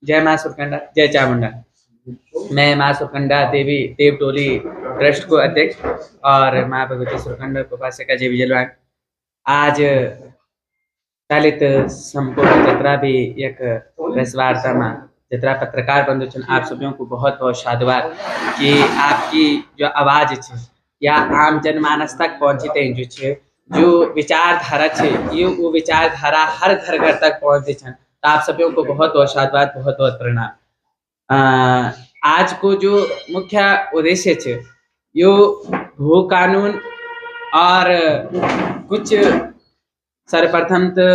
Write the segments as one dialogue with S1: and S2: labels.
S1: जय माँ सुरकंडा, जय चामुंडा। मैं माँ सुरकंडा देवी देवटोली ट्रस्ट को अध्यक्ष और माँ भगवती सुरकंडा उपासिका जी विजयवान आज चालित संपूर्ण जतरा भी एक प्रेस वार्ता में जतरा पत्रकार बंधु छन आप सभी को बहुत बहुत साधुवाद कि आपकी जो आवाज है या आम जनमानस तक पहुंचते हैं जो विचारधारा है ये वो विचारधारा हर घर घर तक पहुंचते छन। तो आप सभी को बहुत बहुत साधुवाद, बहुत बहुत प्रणाम। आज को जो मुख्य उद्देश्य है यो भू कानून और कुछ सर्वप्रथम तो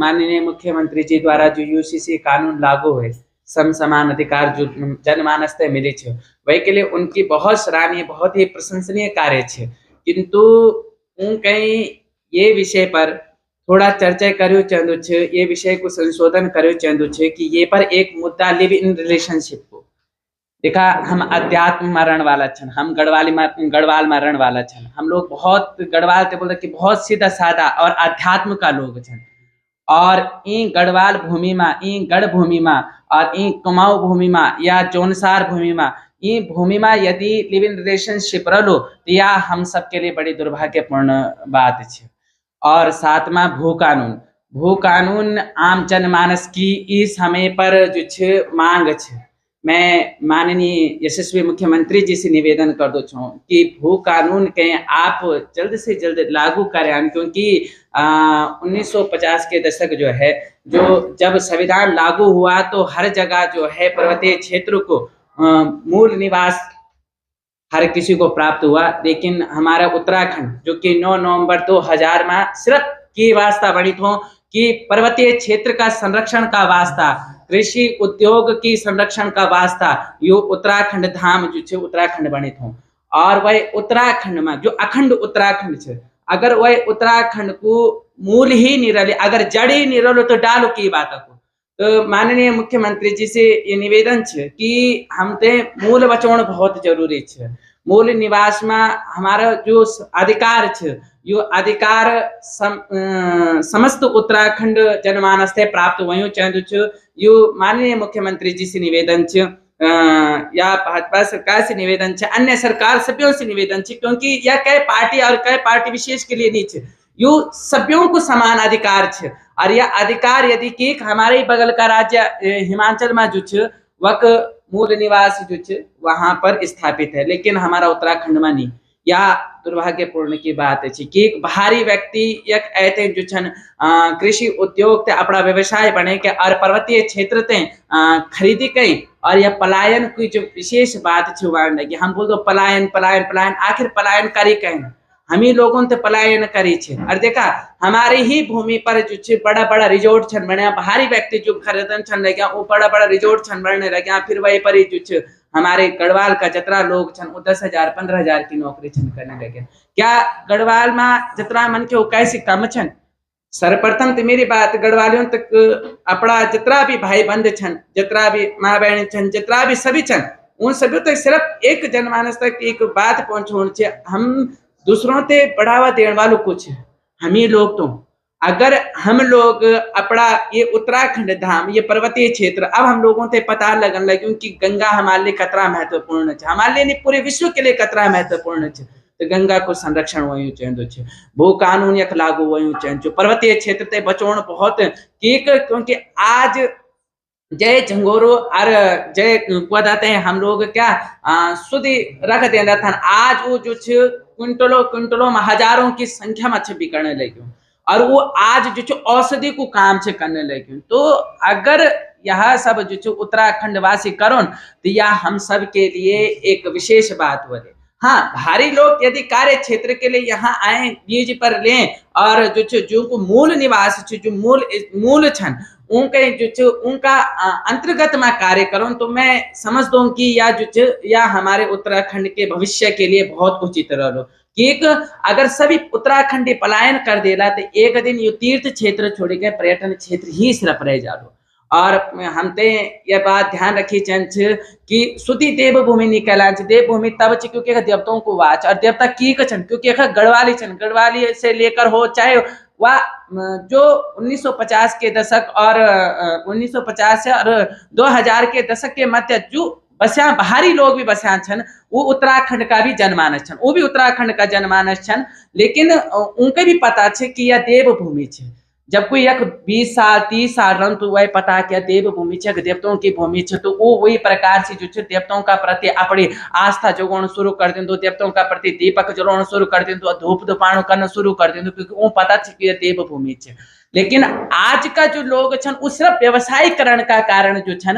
S1: माननीय मुख्यमंत्री जी द्वारा जो यूसीसी कानून लागू है सम समान अधिकार जो जनमानस तक मिले छे वही के लिए उनकी बहुत सराहनीय, बहुत ही प्रशंसनीय कार्य है। किंतु कहीं ये विषय पर थोड़ा चर्चा करो चाहूँ छे, ये विषय को संशोधन करो चाहूँ छे कि ये पर एक मुद्दा लिव इन रिलेशनशिप को देखा हम अध्यात्म मरण वाला छन, हम गढ़वाल मरण वाला छन। हम लोग बहुत गढ़वाल ते बोलते कि बहुत सीधा साधा और अध्यात्म का लोग छन और ई गढ़वाल भूमि में, ई गढ़ भूमि में और ई कुमाऊं भूमि में या जौनसार भूमि में ई भूमि में यदि लिव इन रिलेशनशिप रहो तो यह हम सबके लिए बड़ी दुर्भाग्यपूर्ण बात है। और साथ में भू कानून आम जनमानस की इस समय पर जो छे मांग है। मैं माननीय यशस्वी मुख्यमंत्री जी से निवेदन कर दो छूँ कि भू कानून के आप जल्द से जल्द लागू करें क्योंकि 1950 के दशक जो है जो जब संविधान लागू हुआ तो हर जगह जो है पर्वतीय क्षेत्र को मूल निवास हर किसी को प्राप्त हुआ, लेकिन हमारा उत्तराखंड जो कि 9 नवंबर 2000 में सिर्फ की वास्ता बनित हो कि पर्वतीय क्षेत्र का संरक्षण का वास्ता, कृषि उद्योग की संरक्षण का वास्ता यो उत्तराखंड धाम जो छे उत्तराखंड बनित हो। और वह उत्तराखंड में जो अखंड उत्तराखंड छे अगर वह उत्तराखंड को मूल ही नहीं रहे, अगर जड़ ही नहीं रहो तो डालो की बात को। तो माननीय मुख्यमंत्री जी से ये निवेदन है कि हमते मूल बचाव बहुत जरूरी है। मूल निवास में हमारा जो अधिकार है यो अधिकार समस्त उत्तराखंड जनमानस से प्राप्त वही चाहूँ यो माननीय मुख्यमंत्री जी से निवेदन है या भाजपा सरकार से निवेदन है, अन्य सरकार सभ्यों से निवेदन है क्योंकि यह कई पार्टी और कई पार्टी विशेष के लिए नहीं है, यो सभ्यों को समान अधिकार है। और यह अधिकार यदि कि हमारे बगल का राज्य हिमाचल में जो है वक मूल निवास जो है वहां पर स्थापित है, लेकिन हमारा उत्तराखंड में नहीं। यह दुर्भाग्यपूर्ण की बात है कि एक बाहरी व्यक्ति एक ऐसे जो छन कृषि उद्योग ते अपना व्यवसाय बने के और पर्वतीय क्षेत्र ते खरीदी कई और यह पलायन की जो विशेष बात है कि हम बोल दो पलायन पलायन पलायन, आखिर पलायन करी कहीं हम ही लोगों ते पलायन करी छे। और देखा हमारी ही भूमि पर जो छे बड़ा बड़ा रिजोर्ट छन बने, बाहरी व्यक्ति जो खरीदन छन लगे वो बड़ा बड़ा रिजोर्ट छन बनने लगे, फिर वही पर जो छे हमारे गढ़वाल का जतरा लोग छन 10,000 15,000 की नौकरी छन करने लगे। क्या गढ़वाल में जतरा मन के कैसे कम छन? सर्वप्रथम तो मेरी बात गढ़वालियों तक अपना जितना भी भाई बंद छन, जितना भी माँ बहन छन, जितना भी सभी छन उन सभी तक सिर्फ एक जनमानस तक एक बात पहुंचानी चाहिए, हम दूसरों से बढ़ावा देने वालों कुछ हम ही लोग। तो अगर हम लोग अपना ये उत्तराखंड धाम ये पर्वतीय क्षेत्र अब हम लोगों से पता लगन लगे क्योंकि गंगा हमारे लिए कतरा महत्वपूर्ण है, हमारे लिए नहीं पूरे विश्व के लिए कतरा महत्वपूर्ण है। तो गंगा को संरक्षण वही चाहिए, भू कानून यक लागू वही चाहिए, पर्वतीय क्षेत्र से बचोण बहुत क्योंकि आज जय झंगोरो और जय बताते हैं हम लोग क्या शुद्धि रख देना था। आज वो जो क्विंटलों क्विंटलों में हजारों की संख्या में बिकने लगी और वो आज जो औषधि को काम से करने लगी। तो अगर यह सब जो उत्तराखंड वासी करो तो यह हम सब के लिए एक विशेष बात बोले। हाँ, भारी लोग यदि कार्य क्षेत्र के लिए यहाँ आए बीज पर लें और जो मूल निवास जो मूल छन उनके जो उनका अंतर्गत में कार्य करूं तो मैं समझ दूं कि या हमारे उत्तराखंड के भविष्य के लिए बहुत उचित रहो कि अगर सभी उत्तराखंडी पलायन कर देला तो एक दिन ये तीर्थ क्षेत्र छोड़ के पर्यटन क्षेत्र ही सिर्फ रह जाओ। और हमते ये बात ध्यान रखी चंद कि शुद्धि देवभूमि निकला देवभूमि तब क्योंकि देवताओं को वाच और देवता की कचन क्योंकि गढ़वाली छन, गढ़वाली से लेकर हो चाहे वह जो 1950 के दशक और 1950 से और 2000 के दशक के मध्य जो बस्या बाहरी लोग भी बस्या छन, वो उत्तराखंड का भी जनमानस छन, वो भी उत्तराखंड का जनमानस छन। लेकिन उनके भी पता छे कि यह देवभूमि छे। जब कोई एक 20 साल 30 साल रन तो वही पता क्या देवभूमि छे, देवताओं की भूमि छे, तो वो वही प्रकार से जो छे देवताओं का प्रति अपनी आस्था जगाना शुरू कर दें, तो देवताओं का प्रति दीपक जलाना शुरू कर दें, तो धूप धूपाणु करना शुरू कर दें, क्योंकि वो पता छे कि यह देवभूमि छे। लेकिन आज का जो लोग छन वो सिर्फ व्यवसायीकरण का कारण जो छन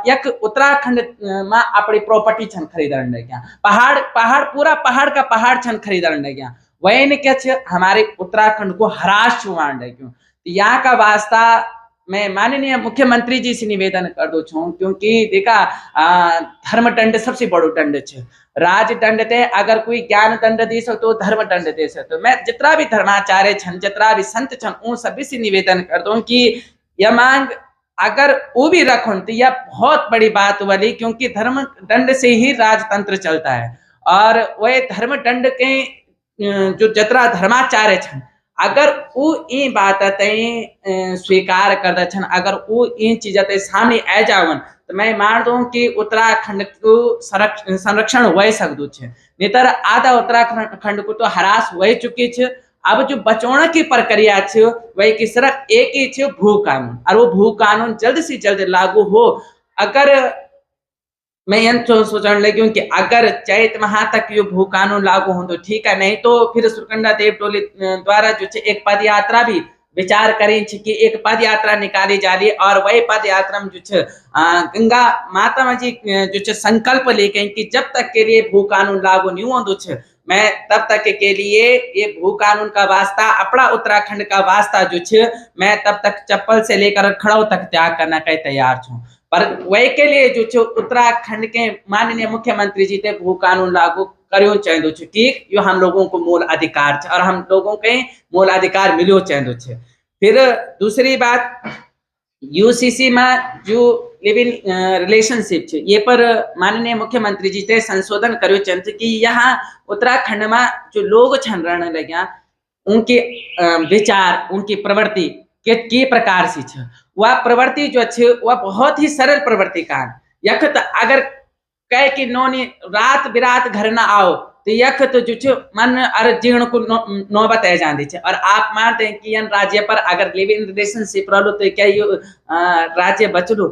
S1: एक उत्तराखंड में अपनी प्रॉपर्टी छन खरीदन लग गया, पहाड़ पहाड़ पूरा पहाड़ का पहाड़ छन खरीदन लग गया। वही ने क्या छे हमारे उत्तराखंड को हराश छुआन लग गयो। तो यहाँ का वास्ता मैं माननीय मुख्यमंत्री जी से निवेदन कर दो छूं, क्योंकि देखा धर्म दंड सबसे बड़ो दंड छे। राज दंड ते अगर कोई ज्ञान दंड दे सकते धर्म दंड दे सकते। मैं जितना भी धर्माचार्य छन जितना भी संत छन उन सभी से निवेदन कर दूं कि यह मांग अगर वो भी रखो तो यह बहुत बड़ी बात वाली, क्योंकि धर्म दंड से ही राजतंत्र चलता है। और वह धर्म दंड के जो जतरा धर्माचार्य छन अगर वो इन बात स्वीकार कर छन, अगर वो इन चीज सामने आ जावन तो मैं मान दूं कि उत्तराखंड को संरक्षण हो सकदो छे। नेतर आधा उत्तराखंड को तो हरास हो चुकी है। अब जो बचाने की प्रक्रिया छे वही की सिर्फ एक ही छे भू कानून, और वो भू कानून जल्द से जल्द लागू हो। अगर मैं यह सोचने लगी कि अगर चैत माह तक ये भू कानून लागू हो तो ठीक है, नहीं तो फिर सुरकंडा देवटोली द्वारा जो एक पद यात्रा भी विचार करें कि एक पद यात्रा निकाली जा रही, और वही पद यात्रा में जो गंगा माता जी जो संकल्प लेके कि जब तक के लिए भू कानून लागू नहीं हो मैं तब तक के लिए ये भू कानून का वास्ता अपना उत्तराखंड का वास्ता जो मैं तब तक चप्पल से लेकर खड़ाऊ तक त्याग करना के तैयार छूं। पर वही के लिए जो उत्तराखंड के माननीय मुख्यमंत्री जी थे भू कानून लागू करियो चाहिए कि यो हम लोगों को मूल अधिकार और हम लोगों के मूल अधिकार मिलियो चाहिए। फिर दूसरी बात यूसीसी में जो लिव इन रिलेशनशिप है ये पर माननीय मुख्यमंत्री जी थे संशोधन करियो चाहिए कि यहाँ उत्तराखंड में जो लोग छन रहने लगे उनके विचार उनकी प्रवृत्ति के प्रकार से छे। वह प्रवृत्ति जो छे वह बहुत ही सरल प्रवृत्ति का यख अगर कह कि नौनी रात बिरात घर ना आओ तो यख तो जो मन और जीर्ण को नौबत आ जाती है। और आप मानते हैं कि राज्य पर अगर लिव इन रिलेशनशिप रहो तो क्या ये राज्य बच लो।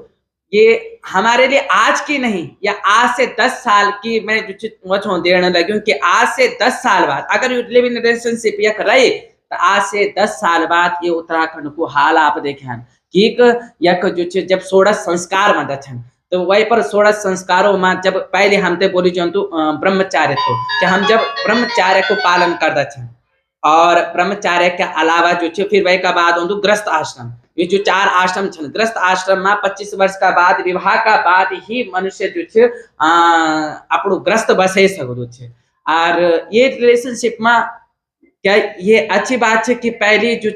S1: ये हमारे लिए आज की नहीं या आज से 10 साल की मैं जो देने लगी कि आज से 10 साल बाद अगर लिव इन रिलेशनशिप यख रहे तो आज से 10 साल बाद ये उत्तराखंड को हाल आप देखें कि यक जो जब 16 संस्कार में दछन तो वही पर 16 संस्कारों में जब पहले हम ते बोली जो ब्रह्मचार्य तो कि हम जब ब्रह्मचार्य को पालन कर दछन और ब्रह्मचार्य के अलावा जो फिर वही का बाद हो ग्रस्त आश्रम। ये जो 4 आश्रम छन ग्रस्त आश्रम में 25 वर्ष का बाद विवाह का बाद ही मनुष्य जो अपनो ग्रस्त बसे सकदो छे। और ये रिलेशनशिप में क्या ये अच्छी बात है कि पहली जो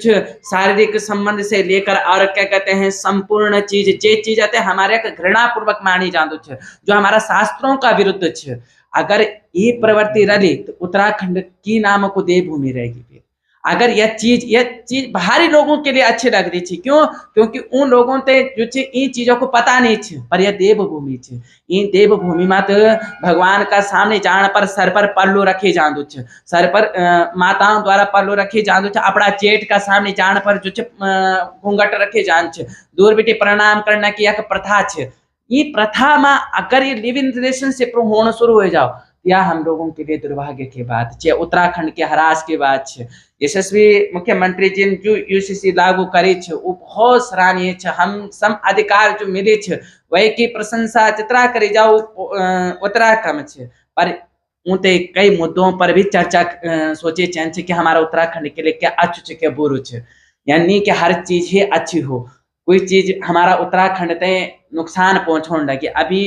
S1: शारीरिक संबंध से लेकर और क्या कहते हैं संपूर्ण चीज जे चीज आते हमारे घृणा पूर्वक मानी जातो छे जो हमारा शास्त्रों का विरुद्ध छे। अगर ये प्रवृत्ति रही तो उत्तराखंड की नाम को देवभूमि रहेगी। फिर अगर यह चीज बाहरी लोगों के लिए अच्छी लग रही थी क्यों क्योंकि उन लोगों ते जो इन चीजों को पता नहीं छे पर यह देवभूमि छे। इन देवभूमि में तो भगवान का सामने जान पर सर पर पल्लू रखे जादू छे सर पर माताओं द्वारा पल्लू रखे जादू छे अपना जेठ का सामने जान पर जो घूंघट रखे जान छे दूर बेटी प्रणाम करने की एक प्रथा छे। ये प्रथा में अगर ये लिव इन रिलेशनशिप होना शुरू हो जाओ या हम लोगों के लिए दुर्भाग्य की बात है उत्तराखंड के हरास की बात है। यशस्वी मुख्यमंत्री जी जो यूसीसी लागू करी छे वो बहुत सराहनीय छे। हम सम अधिकार जो मिले छे वही की प्रशंसा जितना करी जाओ उतना कम छे। पर उनते कई मुद्दों पर भी चर्चा सोचे चाहिए कि हमारा उत्तराखंड के लिए क्या अच्छु छे क्या बुरु छे यानी कि हर चीज ही अच्छी हो कोई चीज हमारा उत्तराखंड ते नुकसान पहुंचाने लगी। अभी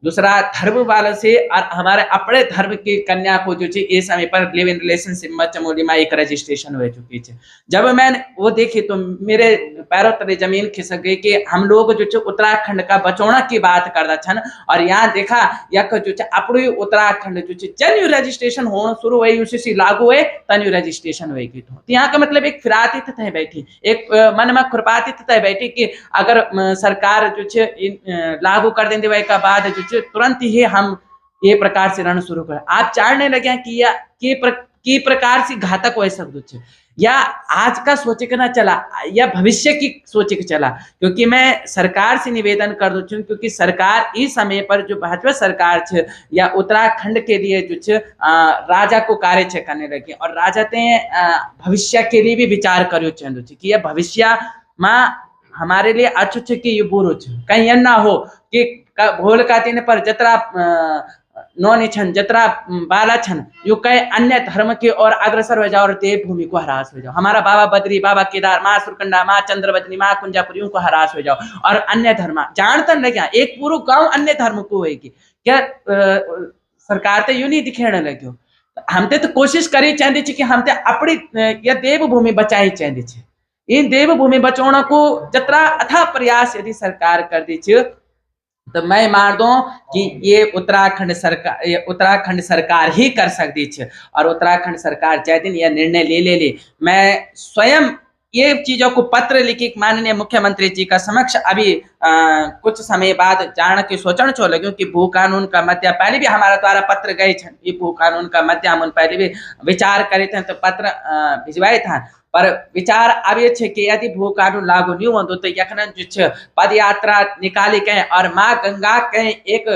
S1: दूसरा धर्म वालों से और हमारे अपने धर्म की कन्या को जो ये समय पर लिव इन रिलेशनशिप में चमोली में एक रजिस्ट्रेशन हो चुकी है। जब मैंने वो देखी तो मेरे पैरों तले जमीन खिसक गई कि हम लोग जो उत्तराखंड का बचौना की बात करता छन और यहाँ देखा यक जो अपने उत्तराखंड जो जन्यू रजिस्ट्रेशन होना शुरू हुई उसी लागू है तन्यू रजिस्ट्रेशन हुई तो यहाँ का मतलब एक फिराती तय बैठी, एक मन में खुरपाती तय बैठी कि अगर सरकार जो लागू कर देंगे वही का बाद जो तुरंत ही हम ये प्रकार से रण शुरू कर आप जानने लगे कि या की प्रकार से घातक हो सकते या आज का सोचे के ना चला या भविष्य की सोचे के चला, क्योंकि मैं सरकार से निवेदन कर दूँ क्योंकि सरकार इस समय पर जो भाजपा सरकार छे या उत्तराखंड के लिए जो राजा को कार्य छे करने लगे और राजा ते भविष्य के लिए भी विचार करो चाहते कि यह भविष्य में हमारे लिए अच्छो छे कि ये बुरो छे, कहीं यह ना हो कि भोल का तीन पर जतरा नौनी छन जतरा बाला छन यो कई अन्य धर्म के और अग्रसर हो जाओ और देवभूमि को हरास हो जाओ, हमारा बाबा बद्री बाबा केदार माँ सुरकंडा माँ चंद्रवदनी माँ कुंजापुरियों को हरास हो जाओ और अन्य धर्म जानता लगे एक पूरा गांव अन्य धर्म को होगी क्या सरकार तो यूं नहीं दिखेने लगे हम तो कोशिश करी चाहते कि हम तो अपनी या देवभूमि बचाई चाहते इन देवभूमि बचाने को जतरा अथा प्रयास यदि सरकार कर दी तो मैं मान दो कि ये उत्तराखंड सरकार ही कर सकती है और उत्तराखंड सरकार चाहे दिन यह निर्णय ले मैं स्वयं ये चीजों को पत्र लिखी माननीय मुख्यमंत्री जी का समक्ष अभी कुछ समय बाद जान के सोचना चो लगे कि भू कानून का मध्य पहले भी हमारा द्वारा पत्र गए ये भू कानून का मध्य हम पहले भी विचार करे थे तो पत्र भिजवाए था पर विचार अब ये कि यदि भू कानून लागू नहीं हो तो यखन जो पद यात्रा निकाली के और माँ गंगा के एक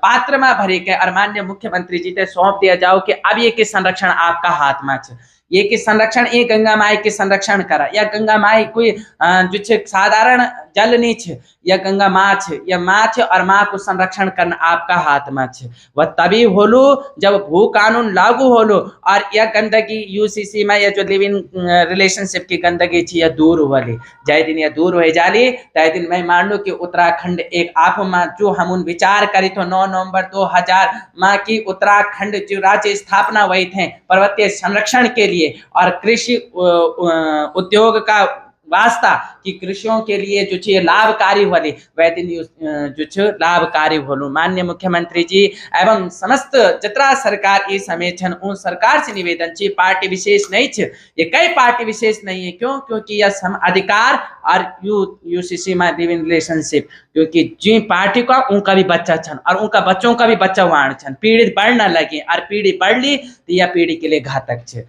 S1: पात्र में भरी के और माननीय मुख्यमंत्री जी से सौंप दिया जाओ कि अब ये के संरक्षण आपका हाथ में है, ये कि संरक्षण ये गंगा माई के संरक्षण करा या गंगा माई कोई जो साधारण जल नहीं छे या गंगा माँ छे या माँ छे और माँ को संरक्षण करना आपका हाथ में छे। वह तभी होलो जब भू कानून लागू होलो और यह गंदगी यूसीसी में या जो लिव इन रिलेशनशिप की गंदगी छे यह दूर होली जय दिन यह दूर हो जाली तय दिन मैं मान लू कि उत्तराखंड एक आप में जो हम विचार करी तो 9 नवंबर 2000 माँ की उत्तराखंड जो राज्य स्थापना हुई थे पर्वतीय संरक्षण के लिए और कृषि उद्योग का वास्ता कि कृषियों के लिए जो छे लाभकारी वाले वह दिन जो छे लाभकारी होलू माननीय मुख्यमंत्री जी एवं समस्त जतरा सरकार ये समय छन उन सरकार से निवेदन छे पार्टी विशेष नहीं छे ये कई पार्टी विशेष नहीं है क्यों क्योंकि यह सम अधिकार और यूसीसी में लिव इन रिलेशनशिप क्योंकि जी पार्टी का उनका भी बच्चा छन और उनका बच्चों का भी बच्चा वहां छन पीढ़ी बढ़ न लगे और पीढ़ी बढ़ ली तो यह पीढ़ी के लिए घातक छे।